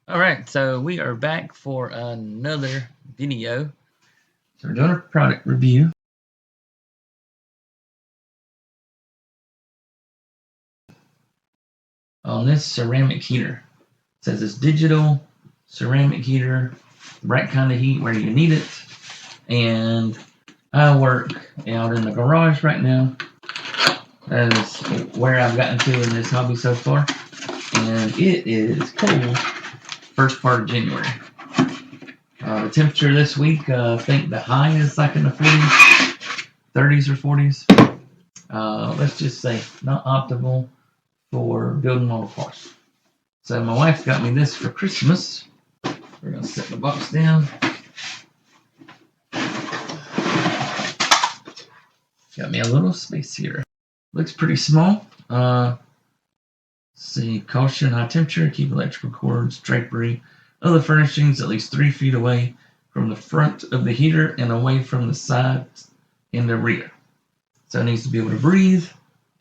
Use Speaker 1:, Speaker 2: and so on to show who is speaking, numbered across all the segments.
Speaker 1: Alright, so we are back for another video. So we're doing a product review. On this ceramic heater. It says it's digital ceramic heater, the right kind of heat where you need it. And I work out in the garage right now. That is where I've gotten to in this hobby so far. And it is cold first part of January. The temperature this week, I think the high is like in the 40s, 30s or 40s. Let's just say not optimal for building model cars. So my wife got me this for Christmas. We're going to set the box down. Got me a little space heater. Looks pretty small. See, caution, high temperature, keep electrical cords, drapery, other furnishings at least 3 feet away from the front of the heater and away from the sides in the rear. So it needs to be able to breathe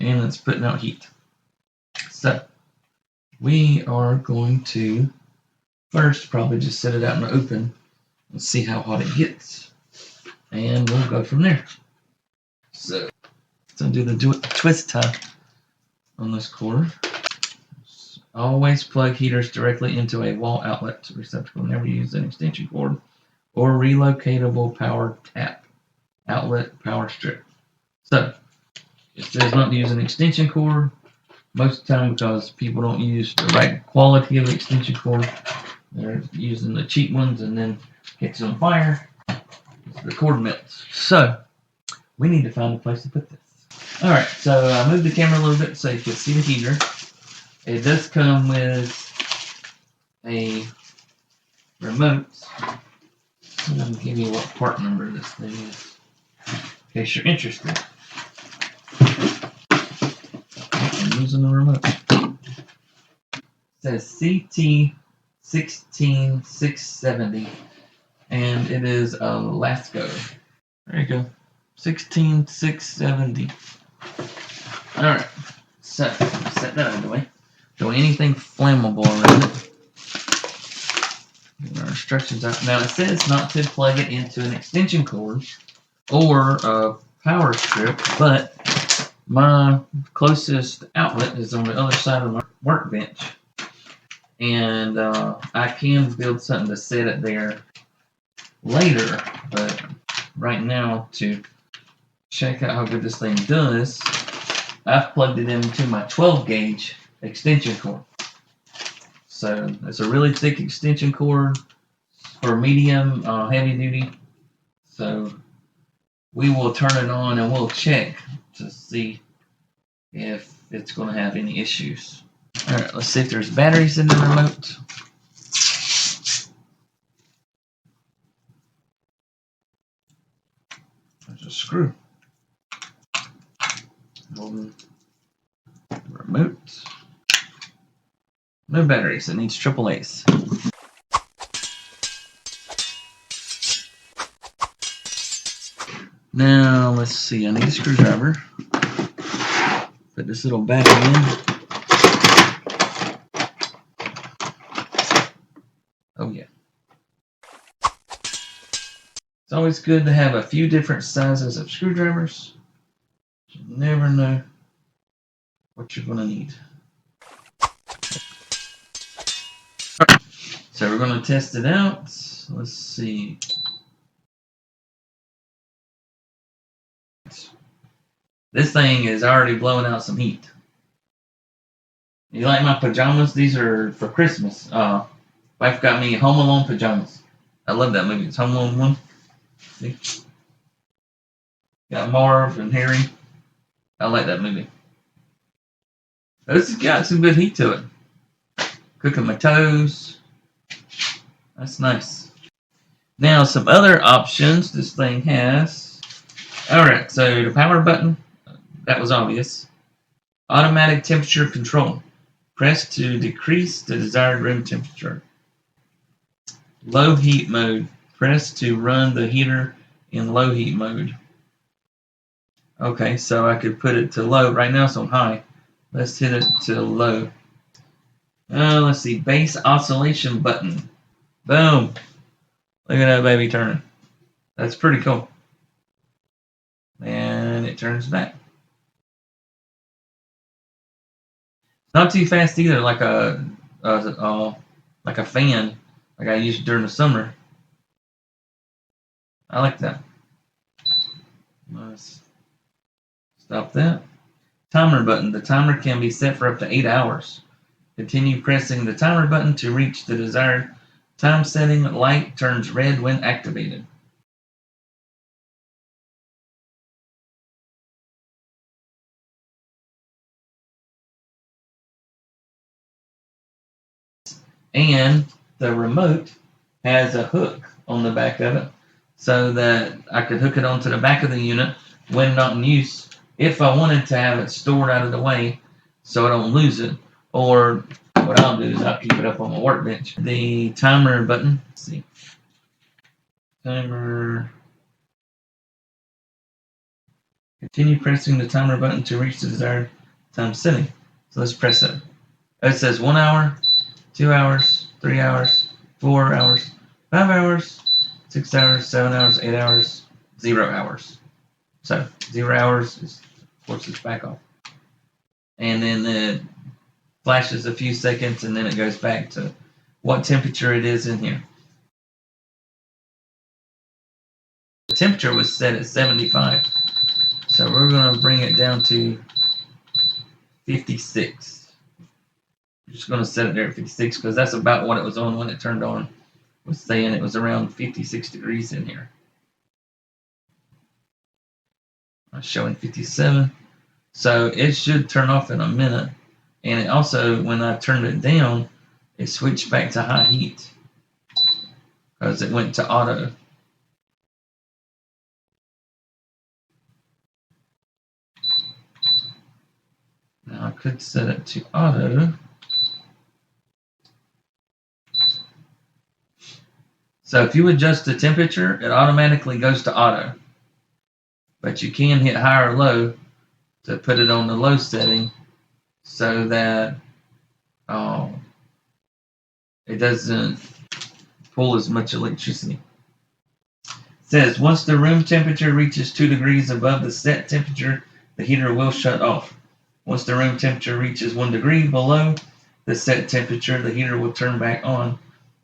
Speaker 1: and it's putting out heat. So we are going to first probably just set it out in the open and see how hot it gets. And we'll go from there. So let's undo the twist tie on this cord. Always plug heaters directly into a wall outlet receptacle. Never use an extension cord or relocatable power tap outlet power strip. So it says not to use an extension cord most of the time because people don't use the right quality of the extension cord. They're using the cheap ones and then gets on fire. The cord melts. So we need to find a place to put this. Alright, so I moved the camera a little bit so you can see the heater. It does come with a remote. I'm going to give you what part number this thing is in case you're interested. I'm using the remote. It says CT16670 and it is a Lasko. There you go. 16670. Alright, so set that out of the way. Don't anything flammable around it. Get our instructions out. Now it says not to plug it into an extension cord or a power strip, but my closest outlet is on the other side of my workbench. And I can build something to set it there later, but right now to check out how good this thing does, I've plugged it into my 12 gauge extension cord. So it's a really thick extension cord for medium heavy duty. So we will turn it on and we'll check to see if it's going to have any issues. Alright, let's see if there's batteries in the remote. There's a screw. Holding the remote. No batteries, it needs AAA's. Now, let's see, I need a screwdriver. Put this little battery in. Oh yeah. It's always good to have a few different sizes of screwdrivers. You never know what you're going to need. So we're going to test it out. Let's see. This thing is already blowing out some heat. You like my pajamas? These are for Christmas. Wife got me Home Alone pajamas. I love that movie. It's Home Alone 1. See? Got Marv and Harry. I like that movie. This has got some good heat to it. Cooking my toes. That's nice. Now, some other options this thing has. Alright, so the power button. That was obvious. Automatic temperature control. Press to decrease the desired room temperature. Low heat mode. Press to run the heater in low heat mode. Okay, so I could put it to low. Right now it's on high. Let's hit it to low. Let's see. Base oscillation button. Boom. Look at that baby turning. That's pretty cool. And it turns back. Not too fast either, like a fan, like I used during the summer. I like that. Let's stop that. Timer button. The timer can be set for up to 8 hours. Continue pressing the timer button to reach the desired time setting. Light turns red when activated. And the remote has a hook on the back of it so that I could hook it onto the back of the unit when not in use if I wanted to have it stored out of the way so I don't lose it. Or what I'll do is I'll keep it up on my workbench. The timer button. Let's see. Timer. Continue pressing the timer button to reach the desired time setting. So let's press it. It says 1 hour, 2 hours, 3 hours, 4 hours, 5 hours, 6 hours, 7 hours, 8 hours, 0 hours. So 0 hours is, of course, it's back off. And then it flashes a few seconds and then it goes back to what temperature it is in here. The temperature was set at 75. So we're going to bring it down to 56. I'm just going to set it there at 56 because that's about what it was on when it turned on. It was saying it was around 56 degrees in here. I'm showing 57. So it should turn off in a minute. And it also, when I turned it down, it switched back to high heat because it went to auto. Now I could set it to auto. So if you adjust the temperature, it automatically goes to auto. But you can hit high or low to put it on the low setting so that it doesn't pull as much electricity. It says once the room temperature reaches 2 degrees above the set temperature, the heater will shut off. Once the room temperature reaches 1 degree below the set temperature, the heater will turn back on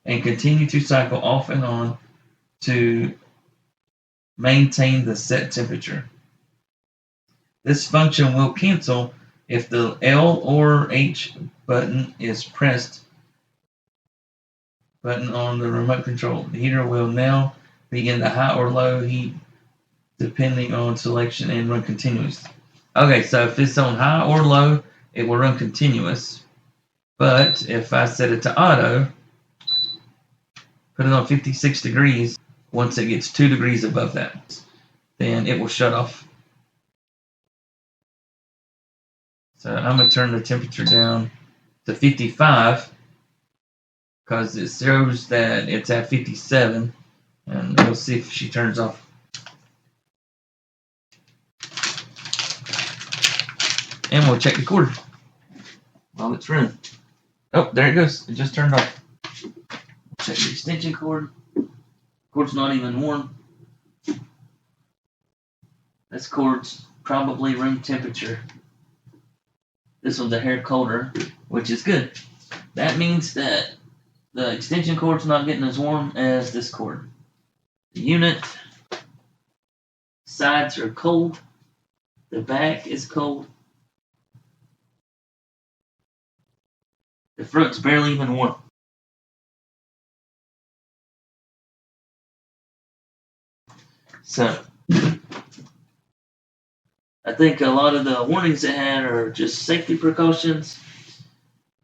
Speaker 1: and continue to cycle off and on to maintain the set temperature. This function will cancel if the L or H button is pressed button on the remote control. The heater will now be in the high or low heat depending on selection and run continuous. Okay, so if it's on high or low, it will run continuous. But if I set it to auto, put it on 56 degrees, once it gets 2 degrees above that, then it will shut off. So I'm going to turn the temperature down to 55 because it shows that it's at 57, and we'll see if she turns off. And we'll check the cord while it's running. Oh, there it goes. It just turned off. Check the extension cord. Cord's not even warm. This cord's probably room temperature. This one's a hair colder, which is good. That means that the extension cord's not getting as warm as this cord. The unit sides are cold. The back is cold. The front's barely even warm. So I think a lot of the warnings it had are just safety precautions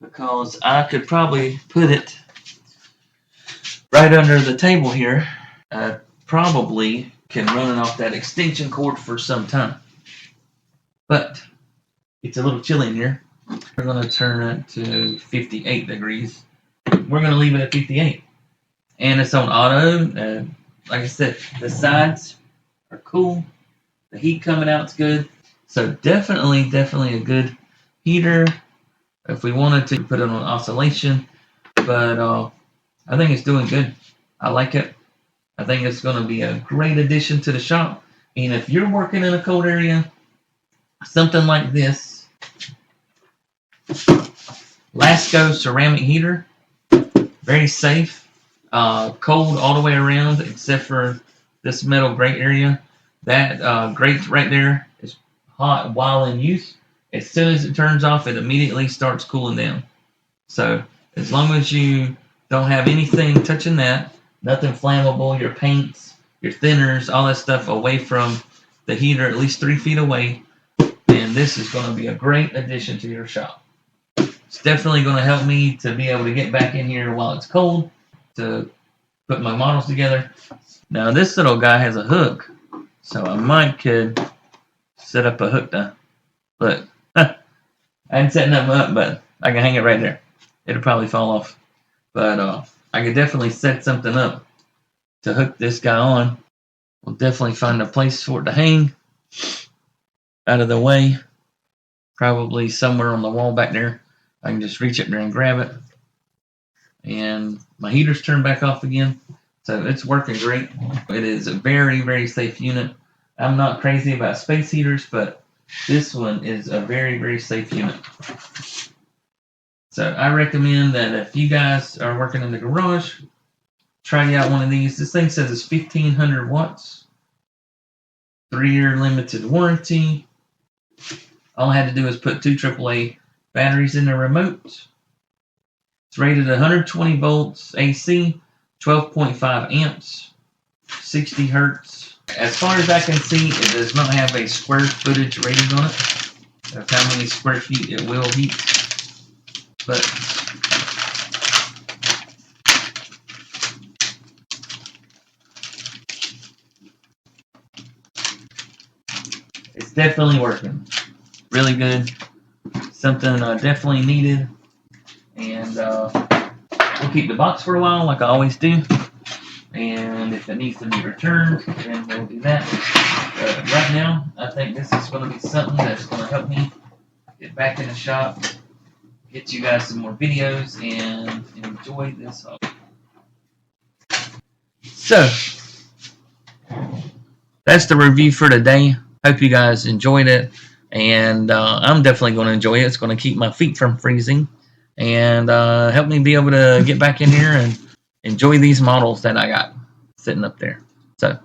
Speaker 1: because I could probably put it right under the table here. I probably can run it off that extension cord for some time. But it's a little chilly in here. We're going to turn it to 58 degrees. We're going to leave it at 58. And it's on auto. Like I said, the sides are cool. The heat coming out is good. So definitely a good heater. If we wanted to put it on oscillation, but I think it's doing good. I like it. I think it's going to be a great addition to the shop. And if you're working in a cold area, something like this, Lasko ceramic heater, very safe, cold all the way around except for this metal grate area. That grate right there is hot while in use. As soon as it turns off, it immediately starts cooling down. So as long as you don't have anything touching that, nothing flammable, your paints, your thinners, all that stuff away from the heater, at least 3 feet away, then this is going to be a great addition to your shop. It's definitely going to help me to be able to get back in here while it's cold to put my models together. Now this little guy has a hook, so I might could set up a hook to look. I ain't setting them up, but I can hang it right there. It'll probably fall off, but I could definitely set something up to hook this guy on. We'll definitely find a place for it to hang out of the way, probably somewhere on the wall back there. I can just reach up there and grab it. And my heater's turned back off again, so it's working great. It is a very, very safe unit. I'm not crazy about space heaters, but this one is a very, very safe unit. So I recommend that if you guys are working in the garage, try out one of these. This thing says it's 1500 watts, 3-year limited warranty. All I had to do is put 2 AAA batteries in the remote. It's rated 120 volts AC, 12.5 amps, 60 hertz. As far as I can see, it does not have a square footage rating on it of how many square feet it will heat. But it's definitely working. Really good. Something definitely needed. And we'll keep the box for a while like I always do. And if it needs to be returned, then we'll do that. But right now, I think this is going to be something that's going to help me get back in the shop, get you guys some more videos, and enjoy this hobby. So, that's the review for today. Hope you guys enjoyed it. And I'm definitely going to enjoy it. It's going to keep my feet from freezing and help me be able to get back in here and enjoy these models that I got sitting up there. So,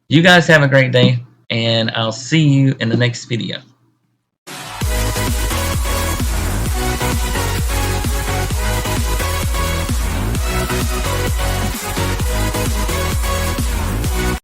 Speaker 1: you guys have a great day, and I'll see you in the next video.